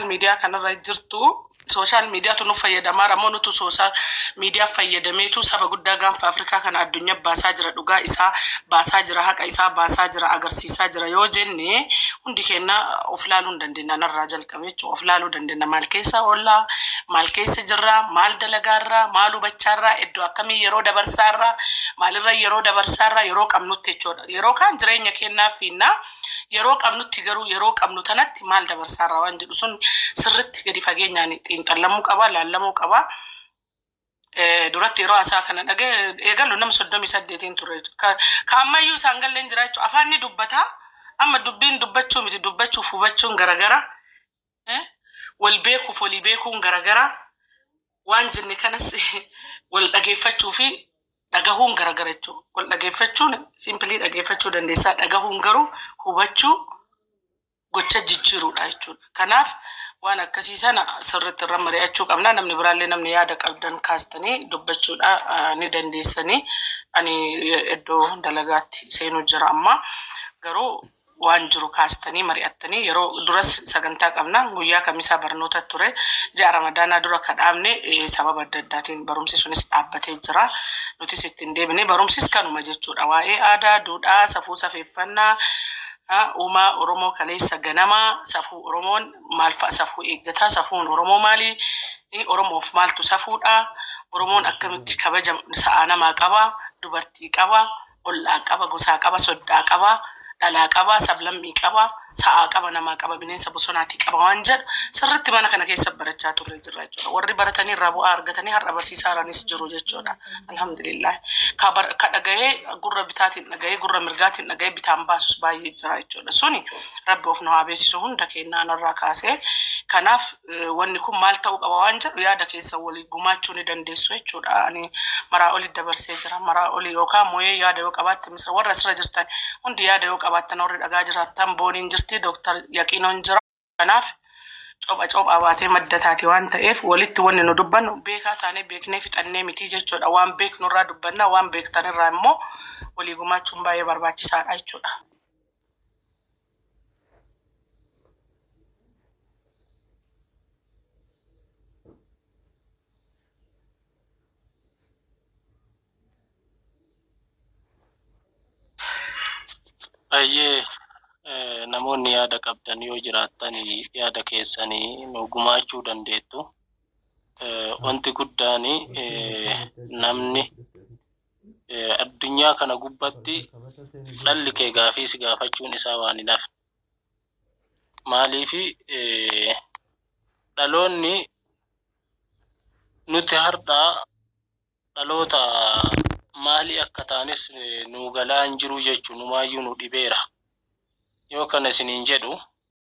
media kanarra jirtu social media tu nu fayyadamaa ramoon tu social media fayyadameetu saba guddaa gaanfa Afrikaa kana addunyaa baasaa jira dhugaa isaa baasaa jira haqa isaa baasaa jira agarsiisaa jira yoo jenne hundi kenna of laaluu dandeenya narraa jalqabee jechuudha of laaluu dandeenya maal keessa olla maal keessa jirra maal dalagaarra maal hubachaarra iddoo akkamii yeroo dabarsaarra maalirra yeroo dabarsaarra yeroo qabnutti jechuudha yeroo kaan jireenya kennaa fiinna yeroo qabnutti garuu yeroo qabnu tanatti maal dabarsaarra waan jedhu sun sirritti gadi fageenyaan xiinxallamuu qaba laallamuu qaba duratti yeroo asaa kana dhagee eegalu nama 38 ture ka ammayyuu isaan galleen jira jechuudha afaanni dubbata amma dubbiin dubbachuu miti dubbachuuf hubachuun garagara wal beekuuf walii beekuun garagara waan jenne kanas wal dhageeffachuu fi dhagahuun garagara jechuudha wal dhageeffachuun simply dhageeffachuu dandeessaa dhagahuun garuu hubachuu gocha jijjiiruudha jechuudha kanaaf waan akkasii sana sirriitti irra mari'achuu qabna namni biraallee namni yaada qabdan kaastanii dubbachuudha ni dandeessanii ani iddoo dalagaatti seenuu jira amma garuu waan jiru kaastanii mari'attanii yeroo duras sagantaa qabna guyyaa kamisaa barnoota ture ji'a ramadaanaa dura kadhaamne sababa adda addaatiin barumsi sunis dhaabbatee jira nutis ittiin deebine barumsis kanuma jechuudha waa'ee aadaa duudhaa safuu safeeffannaa Uma Oromoo kaleessa ganama safuu Oromoon maal fa'a safuu eeggataa safuun Oromoo maali Oromoof maaltu safuudha Oromoon akkamitti kabaja sa'a namaa qaba dubartii qaba ollaa qaba gosaa qaba soddaa qaba dhalaa qaba sablammii qaba sa'a qaba namaa qaba bineensa bosonaati qaba waan jedhu sirriitti mana kana keessa barachaa turre jirra jechuudha warri baratanii irraa bu'aa argatanii har'a barsiisaa irraanis jiru jechuudha alhamdulillah ka dhagahee gurra bitaatiin dhagahee gurra mirgaatiin dhagahee bitaan baasus baay'ee jira jechuudha suni rabbi of nu haa beeksisu hunda kennaa narraa kaasee kanaaf wanni kun maal ta'uu qaba waan jedhu yaada keessa walii gumaachuu ni dandeessu jechuudha ani maraa oli dabarsee jira maraa oli yookaan mooyee yaada yoo qabaatte misra warra asirra jirtan hundi yaada yoo qabaattan warri dhagaa jiraattan booniin jirti Dr. Yaqiinoon jira kanaaf cophaa baatee maddataati waan ta'eef walitti wanni nu dubbannu beekaa taanee beeknee fixannee miti jechuudha waan beeknu irraa dubbanna waan beektan irraa immoo walii gumaachuun baay'ee barbaachisaadha jechuudha. Ayyee namoonni yaada qabdan yoo jiraattan yaada keessanii nu gumaachuu dandeettu wanti guddaan namni addunyaa kana gubbatti dhalli kee gaafii si gaafachuun isaa waan hin hafne maaliifi dhaloonni nuti har'aa dhaloota maali akka taanis nu galaan jiru jechuun numaayyuu nu dhibeera yoo kana isiniin jedhu